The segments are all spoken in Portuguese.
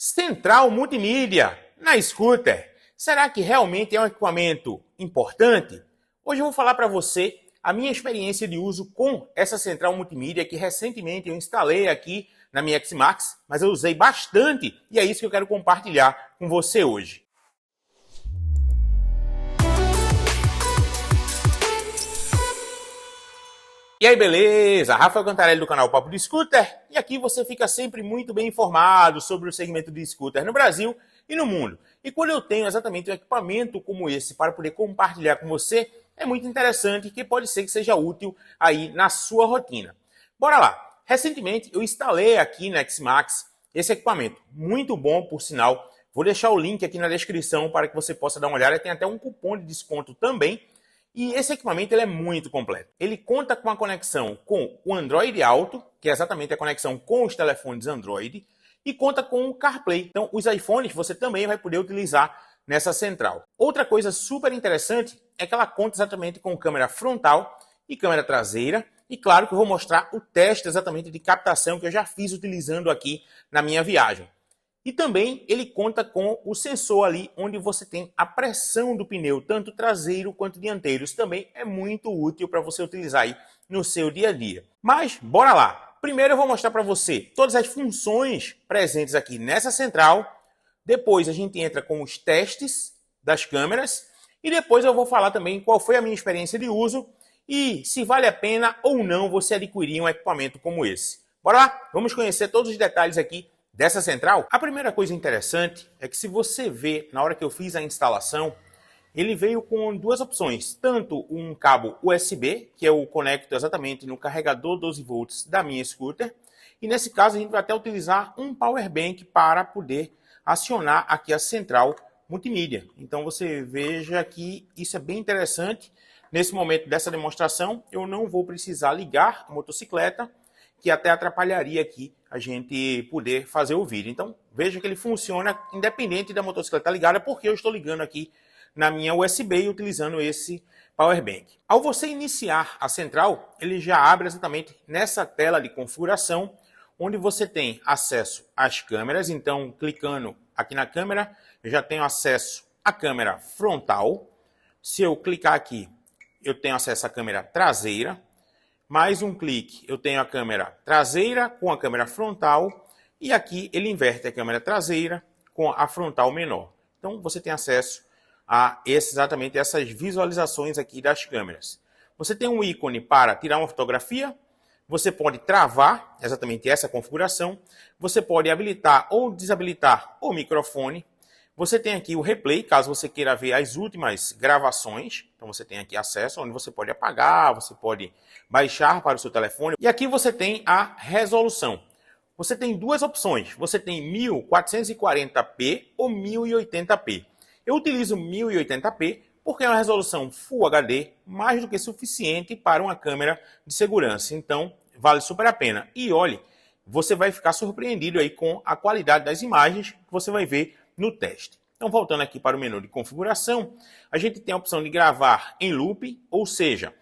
Central multimídia na scooter. Será que realmente é um equipamento importante? Hoje eu vou falar para você a minha experiência de uso com essa central multimídia que recentemente eu instalei aqui na minha X-Max, mas eu usei bastante e é isso que eu quero compartilhar com você hoje. E aí, beleza? Rafael Cantarelli do canal Papo de Scooter, e aqui você fica sempre muito bem informado sobre o segmento de scooter no Brasil e no mundo. E quando eu tenho exatamente um equipamento como esse para poder compartilhar com você, é muito interessante que pode ser que seja útil aí na sua rotina. Bora lá! Recentemente eu instalei aqui na X-Max esse equipamento, muito bom por sinal. Vou deixar o link aqui na descrição para que você possa dar uma olhada, tem até um cupom de desconto também. E esse equipamento ele é muito completo. Ele conta com a conexão com o Android Auto, que é exatamente a conexão com os telefones Android, e conta com o CarPlay. Então, os iPhones você também vai poder utilizar nessa central. Outra coisa super interessante é que ela conta exatamente com câmera frontal e câmera traseira. E claro que eu vou mostrar o teste exatamente de captação que eu já fiz utilizando aqui na minha viagem. E também ele conta com o sensor ali onde você tem a pressão do pneu, tanto traseiro quanto dianteiro. Isso também é muito útil para você utilizar aí no seu dia a dia. Mas bora lá! Primeiro eu vou mostrar para você todas as funções presentes aqui nessa central. Depois a gente entra com os testes das câmeras. E depois eu vou falar também qual foi a minha experiência de uso e se vale a pena ou não você adquirir um equipamento como esse. Bora lá? Vamos conhecer todos os detalhes aqui dessa central. A primeira coisa interessante é que se você vê, na hora que eu fiz a instalação, ele veio com duas opções, tanto um cabo USB, que eu conecto exatamente no carregador 12 volts da minha scooter, e nesse caso a gente vai até utilizar um power bank para poder acionar aqui a central multimídia. Então você veja que isso é bem interessante. Nesse momento dessa demonstração, eu não vou precisar ligar a motocicleta, que até atrapalharia aqui a gente poder fazer o vídeo. Então, veja que ele funciona independente da motocicleta estar ligada, porque eu estou ligando aqui na minha USB e utilizando esse power bank. Ao você iniciar a central, ele já abre exatamente nessa tela de configuração, onde você tem acesso às câmeras. Então, clicando aqui na câmera, eu já tenho acesso à câmera frontal. Se eu clicar aqui, eu tenho acesso à câmera traseira. Mais um clique, eu tenho a câmera traseira com a câmera frontal e aqui ele inverte a câmera traseira com a frontal menor. Então você tem acesso a exatamente essas visualizações aqui das câmeras. Você tem um ícone para tirar uma fotografia, você pode travar exatamente essa configuração, você pode habilitar ou desabilitar o microfone. Você tem aqui o replay, caso você queira ver as últimas gravações. Então você tem aqui acesso, onde você pode apagar, você pode baixar para o seu telefone. E aqui você tem a resolução. Você tem duas opções. Você tem 1440p ou 1080p. Eu utilizo 1080p porque é uma resolução Full HD mais do que suficiente para uma câmera de segurança. Então vale super a pena. E olhe, você vai ficar surpreendido aí com a qualidade das imagens que você vai ver no teste. Então, voltando aqui para o menu de configuração, a gente tem a opção de gravar em loop, ou seja,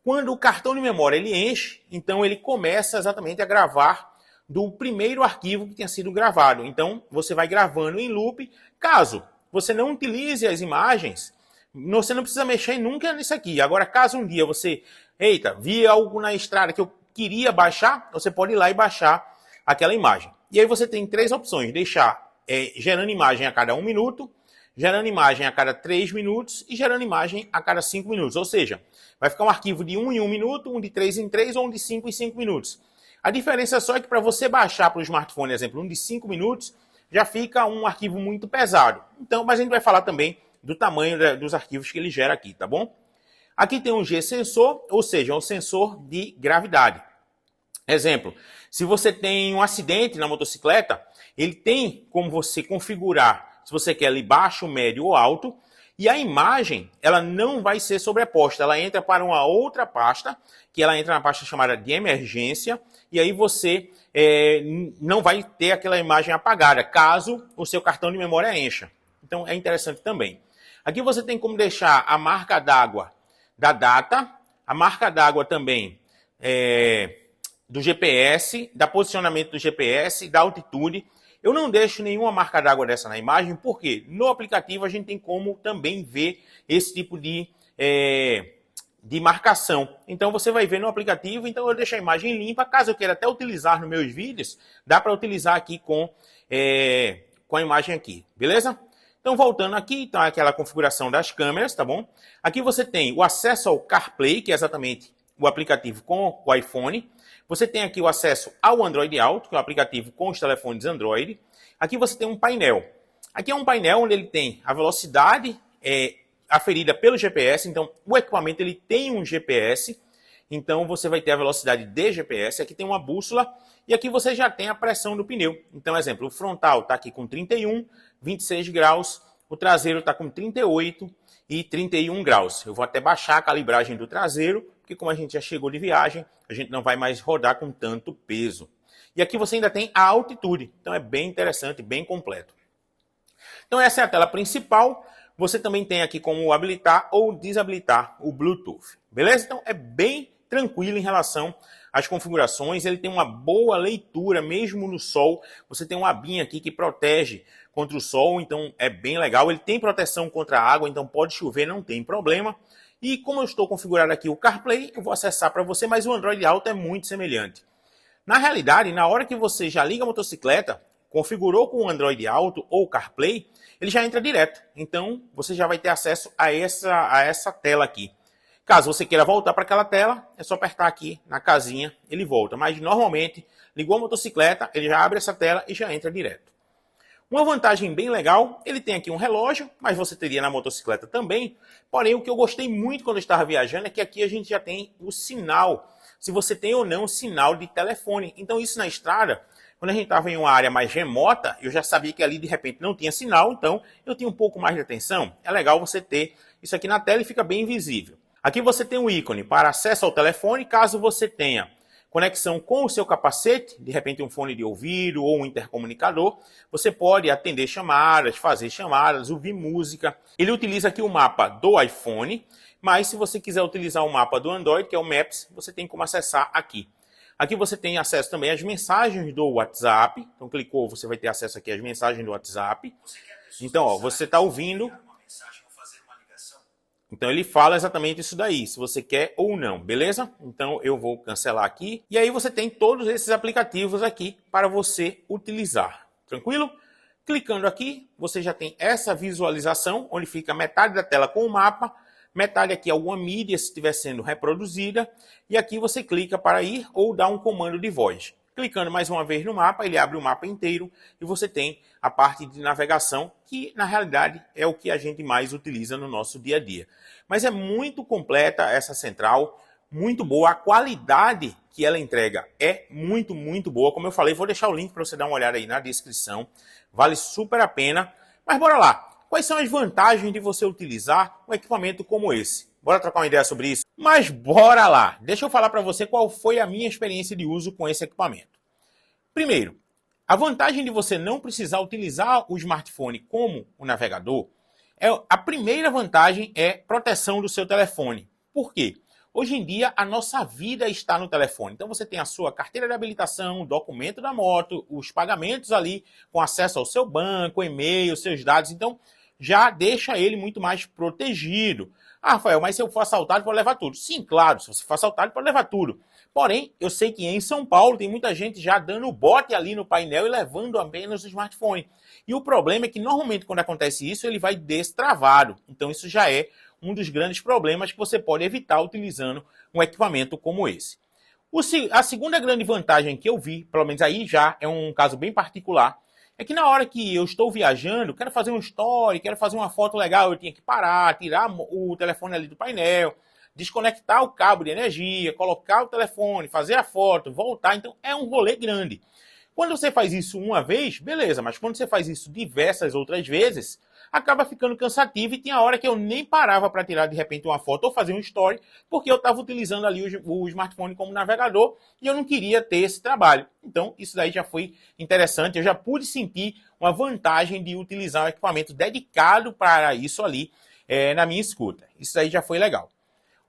quando o cartão de memória ele enche, então ele começa exatamente a gravar do primeiro arquivo que tenha sido gravado. Então, você vai gravando em loop. Caso você não utilize as imagens, você não precisa mexer nunca nisso aqui. Agora, caso um dia você, vi algo na estrada que eu queria baixar, você pode ir lá e baixar aquela imagem. E aí você tem três opções: deixar gerando imagem a cada 1 minuto, gerando imagem a cada 3 minutos e gerando imagem a cada 5 minutos. Ou seja, vai ficar um arquivo de 1 em 1 minuto, um de 3 em 3 ou um de 5 em 5 minutos. A diferença só é que para você baixar para o smartphone, exemplo, um de 5 minutos, já fica um arquivo muito pesado. Então, mas a gente vai falar também do tamanho dos arquivos que ele gera aqui, tá bom? Aqui tem um G-sensor, ou seja, um sensor de gravidade. Exemplo, se você tem um acidente na motocicleta, ele tem como você configurar se você quer ali baixo, médio ou alto, e a imagem ela não vai ser sobreposta, ela entra para uma outra pasta, que ela entra na pasta chamada de emergência, e aí você não vai ter aquela imagem apagada, caso o seu cartão de memória encha. Então é interessante também. Aqui você tem como deixar a marca d'água da data, a marca d'água também do GPS, da posicionamento do GPS, da altitude. Eu não deixo nenhuma marca d'água dessa na imagem, porque no aplicativo a gente tem como também ver esse tipo de marcação. Então você vai ver no aplicativo, então eu deixo a imagem limpa, caso eu queira até utilizar nos meus vídeos, dá para utilizar aqui com a imagem aqui, beleza? Então voltando aqui, então aquela configuração das câmeras, tá bom? Aqui você tem o acesso ao CarPlay, que é exatamente o aplicativo com o iPhone. Você tem aqui o acesso ao Android Auto, que é o aplicativo com os telefones Android. Aqui você tem um painel. Aqui é um painel onde ele tem a velocidade aferida pelo GPS. Então, o equipamento ele tem um GPS. Então, você vai ter a velocidade de GPS. Aqui tem uma bússola. E aqui você já tem a pressão do pneu. Então, exemplo, o frontal está aqui com 31, 26 graus. O traseiro está com 38 e 31 graus. Eu vou até baixar a calibragem do traseiro, porque como a gente já chegou de viagem, a gente não vai mais rodar com tanto peso. E aqui você ainda tem a altitude. Então, é bem interessante, bem completo. Então, essa é a tela principal. Você também tem aqui como habilitar ou desabilitar o Bluetooth. Beleza? Então, é bem tranquilo em relação às configurações. Ele tem uma boa leitura, mesmo no sol. Você tem uma abinha aqui que protege contra o sol, então é bem legal. Ele tem proteção contra a água, então pode chover, não tem problema. E como eu estou configurado aqui o CarPlay, eu vou acessar para você, mas o Android Auto é muito semelhante. Na realidade, na hora que você já liga a motocicleta, configurou com o Android Auto ou CarPlay, ele já entra direto. Então, você já vai ter acesso a essa tela aqui. Caso você queira voltar para aquela tela, é só apertar aqui na casinha, ele volta. Mas, normalmente, ligou a motocicleta, ele já abre essa tela e já entra direto. Uma vantagem bem legal, ele tem aqui um relógio, mas você teria na motocicleta também. Porém, o que eu gostei muito quando eu estava viajando é que aqui a gente já tem o sinal. Se você tem ou não sinal de telefone. Então, isso na estrada, quando a gente estava em uma área mais remota, eu já sabia que ali de repente não tinha sinal, então eu tinha um pouco mais de atenção. É legal você ter isso aqui na tela e fica bem visível. Aqui você tem um ícone para acesso ao telefone, caso você tenha conexão com o seu capacete, de repente um fone de ouvido ou um intercomunicador, você pode atender chamadas, fazer chamadas, ouvir música. Ele utiliza aqui o mapa do iPhone, mas se você quiser utilizar o mapa do Android, que é o Maps, você tem como acessar aqui. Aqui você tem acesso também às mensagens do WhatsApp. Então, clicou, você vai ter acesso aqui às mensagens do WhatsApp. Então, ó, você está ouvindo. Então, ele fala exatamente isso daí, se você quer ou não, beleza? Então, eu vou cancelar aqui. E aí, você tem todos esses aplicativos aqui para você utilizar. Tranquilo? Clicando aqui, você já tem essa visualização, onde fica metade da tela com o mapa, metade aqui alguma mídia se estiver sendo reproduzida, e aqui você clica para ir ou dar um comando de voz. Clicando mais uma vez no mapa, ele abre o mapa inteiro e você tem a parte de navegação, que na realidade é o que a gente mais utiliza no nosso dia a dia. Mas é muito completa essa central, muito boa, a qualidade que ela entrega é muito, muito boa. Como eu falei, vou deixar o link para você dar uma olhada aí na descrição, vale super a pena. Mas bora lá! Quais são as vantagens de você utilizar um equipamento como esse? Bora trocar uma ideia sobre isso? Mas bora lá! Deixa eu falar para você qual foi a minha experiência de uso com esse equipamento. Primeiro, a vantagem de você não precisar utilizar o smartphone como o navegador, a primeira vantagem é proteção do seu telefone. Por quê? Hoje em dia, a nossa vida está no telefone. Então, você tem a sua carteira de habilitação, o documento da moto, os pagamentos ali com acesso ao seu banco, e-mail, seus dados. Então, já deixa ele muito mais protegido. Ah, Rafael, mas se eu for assaltado, pode levar tudo. Sim, claro, se você for assaltado, pode levar tudo. Porém, eu sei que em São Paulo tem muita gente já dando bote ali no painel e levando apenas o smartphone. E o problema é que, normalmente, quando acontece isso, ele vai destravado. Então, isso já é um dos grandes problemas que você pode evitar utilizando um equipamento como esse. A segunda grande vantagem que eu vi, pelo menos aí já é um caso bem particular, é que na hora que eu estou viajando, quero fazer um story, quero fazer uma foto legal, eu tinha que parar, tirar o telefone ali do painel, desconectar o cabo de energia, colocar o telefone, fazer a foto, voltar. Então é um rolê grande. Quando você faz isso uma vez, beleza, mas quando você faz isso diversas outras vezes, acaba ficando cansativo e tinha hora que eu nem parava para tirar de repente uma foto ou fazer um story, porque eu estava utilizando ali o smartphone como navegador e eu não queria ter esse trabalho. Então isso daí já foi interessante, eu já pude sentir uma vantagem de utilizar um equipamento dedicado para isso ali na minha scooter. Isso daí já foi legal.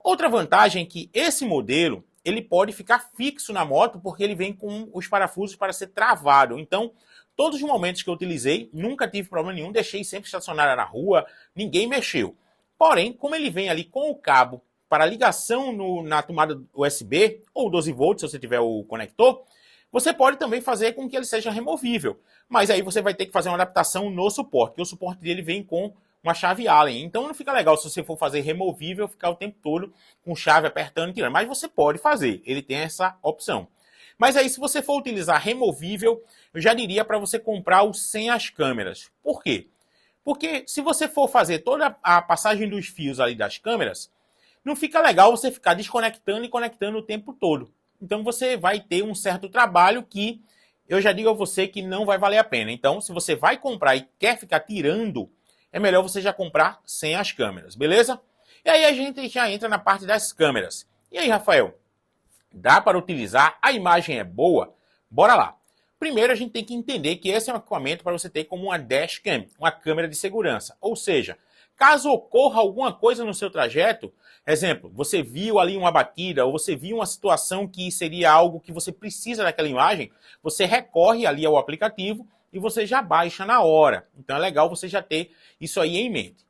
Outra vantagem é que esse modelo ele pode ficar fixo na moto porque ele vem com os parafusos para ser travado. Então, todos os momentos que eu utilizei, nunca tive problema nenhum, deixei sempre estacionada na rua, ninguém mexeu. Porém, como ele vem ali com o cabo para ligação na tomada USB, ou 12 volts, se você tiver o conector, você pode também fazer com que ele seja removível. Mas aí você vai ter que fazer uma adaptação no suporte, porque o suporte dele vem com uma chave Allen. Então não fica legal se você for fazer removível, ficar o tempo todo com chave apertando e tirando. Mas você pode fazer, ele tem essa opção. Mas aí se você for utilizar removível, eu já diria para você comprar o sem as câmeras. Por quê? Porque se você for fazer toda a passagem dos fios ali das câmeras, não fica legal você ficar desconectando e conectando o tempo todo. Então você vai ter um certo trabalho que eu já digo a você que não vai valer a pena. Então, se você vai comprar e quer ficar tirando, é melhor você já comprar sem as câmeras, beleza? E aí a gente já entra na parte das câmeras. E aí, Rafael, dá para utilizar? A imagem é boa? Bora lá. Primeiro, a gente tem que entender que esse é um equipamento para você ter como uma dashcam, uma câmera de segurança. Ou seja, caso ocorra alguma coisa no seu trajeto, exemplo, você viu ali uma batida ou você viu uma situação que seria algo que você precisa daquela imagem, você recorre ali ao aplicativo e você já baixa na hora. Então é legal você já ter isso aí em mente.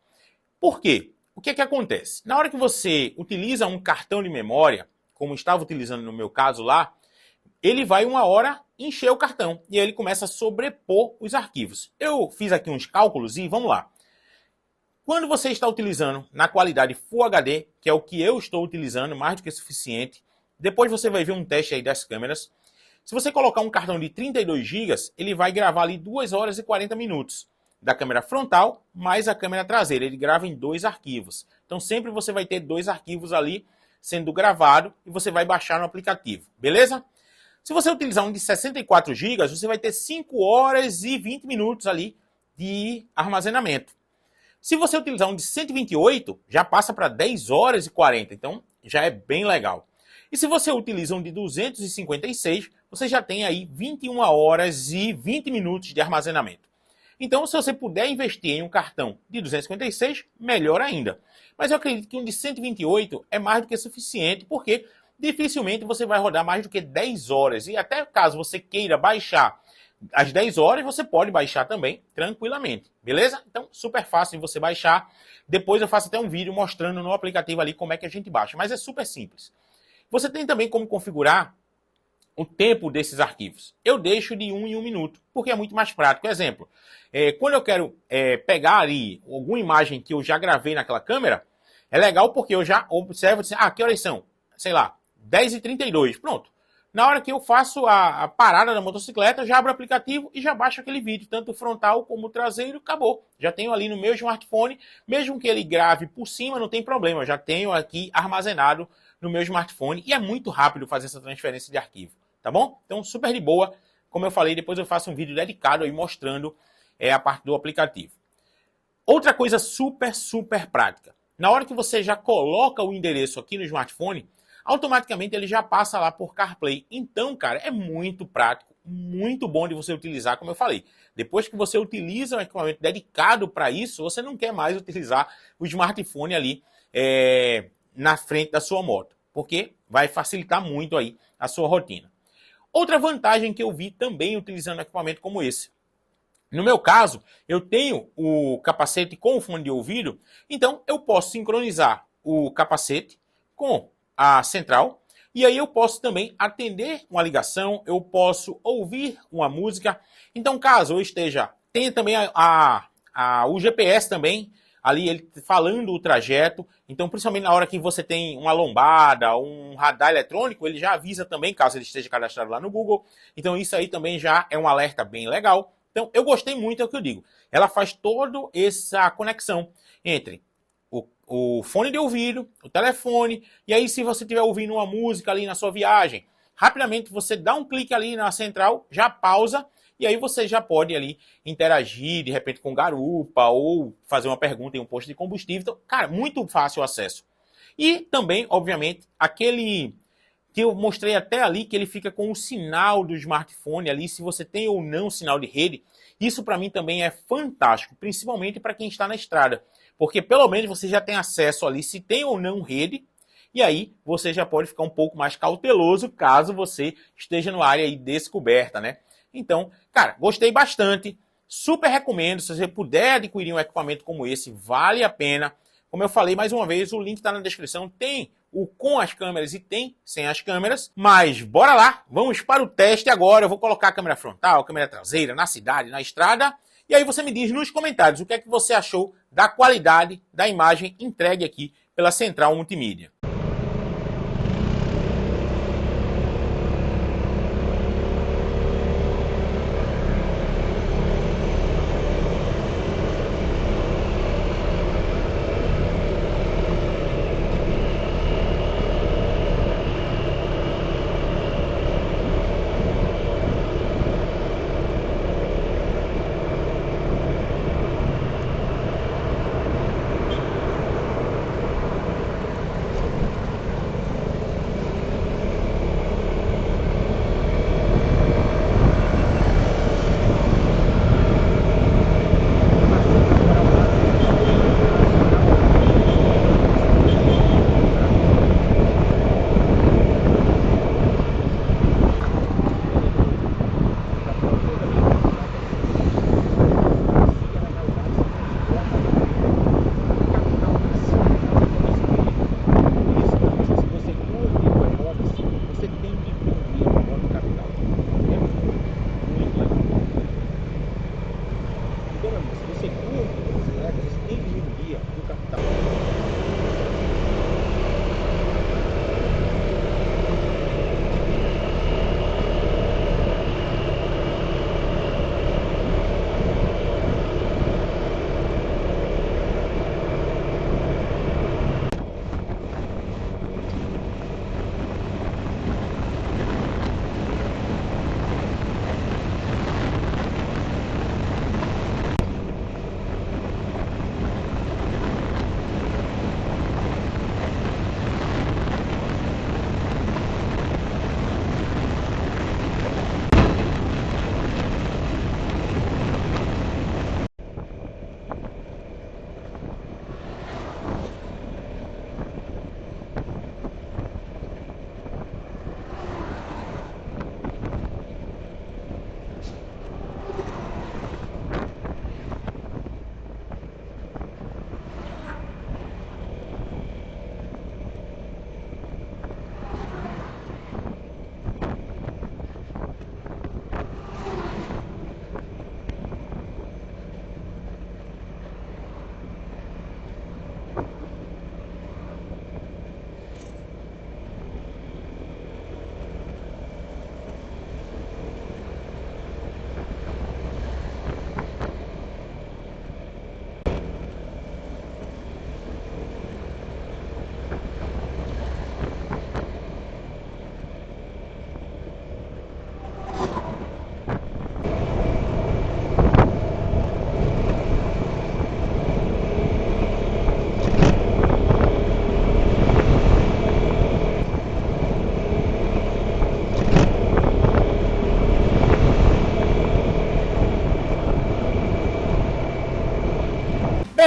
Por quê? O que é que acontece? Na hora que você utiliza um cartão de memória, como estava utilizando no meu caso lá, ele vai uma hora encher o cartão e aí ele começa a sobrepor os arquivos. Eu fiz aqui uns cálculos e vamos lá. Quando você está utilizando na qualidade Full HD, que é o que eu estou utilizando, mais do que suficiente, depois você vai ver um teste aí das câmeras. Se você colocar um cartão de 32 GB, ele vai gravar ali 2 horas e 40 minutos da câmera frontal mais a câmera traseira. Ele grava em 2 arquivos. Então sempre você vai ter 2 arquivos ali sendo gravado e você vai baixar no aplicativo, beleza? Se você utilizar um de 64 GB, você vai ter 5 horas e 20 minutos ali de armazenamento. Se você utilizar um de 128, já passa para 10 horas e 40, então já é bem legal. E se você utiliza um de 256, você já tem aí 21 horas e 20 minutos de armazenamento. Então, se você puder investir em um cartão de 256, melhor ainda. Mas eu acredito que um de 128 é mais do que suficiente, porque dificilmente você vai rodar mais do que 10 horas. E até caso você queira baixar às 10 horas, você pode baixar também tranquilamente, beleza? Então, super fácil de você baixar. Depois eu faço até um vídeo mostrando no aplicativo ali como é que a gente baixa, mas é super simples. Você tem também como configurar o tempo desses arquivos. Eu deixo de 1 em 1 minuto, porque é muito mais prático. Exemplo, quando eu quero pegar ali alguma imagem que eu já gravei naquela câmera, é legal porque eu já observo, assim, que horas são? Sei lá, 10h32, pronto. Na hora que eu faço a parada da motocicleta, já abro o aplicativo e já baixo aquele vídeo, tanto frontal como traseiro, acabou. Já tenho ali no meu smartphone, mesmo que ele grave por cima, não tem problema, já tenho aqui armazenado no meu smartphone e é muito rápido fazer essa transferência de arquivo, tá bom? Então, super de boa. Como eu falei, depois eu faço um vídeo dedicado aí mostrando a parte do aplicativo. Outra coisa super prática. Na hora que você já coloca o endereço aqui no smartphone, automaticamente ele já passa lá por CarPlay. Então, cara, é muito prático, muito bom de você utilizar, como eu falei. Depois que você utiliza um equipamento dedicado para isso, você não quer mais utilizar o smartphone ali na frente da sua moto, porque vai facilitar muito aí a sua rotina. Outra vantagem que eu vi também utilizando um equipamento como esse. No meu caso, eu tenho o capacete com o fone de ouvido, então eu posso sincronizar o capacete com a central, e aí eu posso também atender uma ligação, eu posso ouvir uma música. Então, caso eu esteja... Tem também o GPS também, ali ele falando o trajeto. Então, principalmente na hora que você tem uma lombada, um radar eletrônico, ele já avisa também, caso ele esteja cadastrado lá no Google. Então, isso aí também já é um alerta bem legal. Então, eu gostei muito, é o que eu digo. Ela faz toda essa conexão entre o fone de ouvido, o telefone, e aí se você estiver ouvindo uma música ali na sua viagem, rapidamente você dá um clique ali na central, já pausa, e aí você já pode ali interagir, de repente, com garupa, ou fazer uma pergunta em um posto de combustível. Então, cara, muito fácil o acesso. E também, obviamente, aquele que eu mostrei até ali, que ele fica com o sinal do smartphone ali, se você tem ou não sinal de rede. Isso para mim também é fantástico, principalmente para quem está na estrada. Porque pelo menos você já tem acesso ali se tem ou não rede, e aí você já pode ficar um pouco mais cauteloso caso você esteja numa área aí descoberta, né? Então, cara, gostei bastante, super recomendo. Se você puder adquirir um equipamento como esse, vale a pena. Como eu falei mais uma vez, o link está na descrição, tem o com as câmeras e tem sem as câmeras. Mas bora lá, vamos para o teste agora. Eu vou colocar a câmera frontal, a câmera traseira, na cidade, na estrada. E aí você me diz nos comentários o que é que você achou da qualidade da imagem entregue aqui pela Central Multimídia.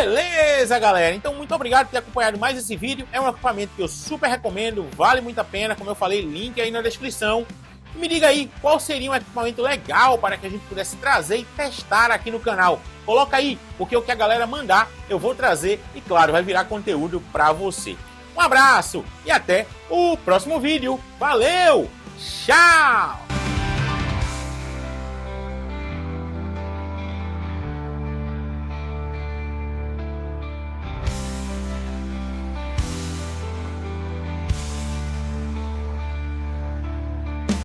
Beleza, galera? Então, muito obrigado por ter acompanhado mais esse vídeo. É um equipamento que eu super recomendo, vale muito a pena. Como eu falei, link aí na descrição. E me diga aí, qual seria um equipamento legal para que a gente pudesse trazer e testar aqui no canal? Coloca aí, porque o que a galera mandar, eu vou trazer e, claro, vai virar conteúdo para você. Um abraço e até o próximo vídeo. Valeu! Tchau!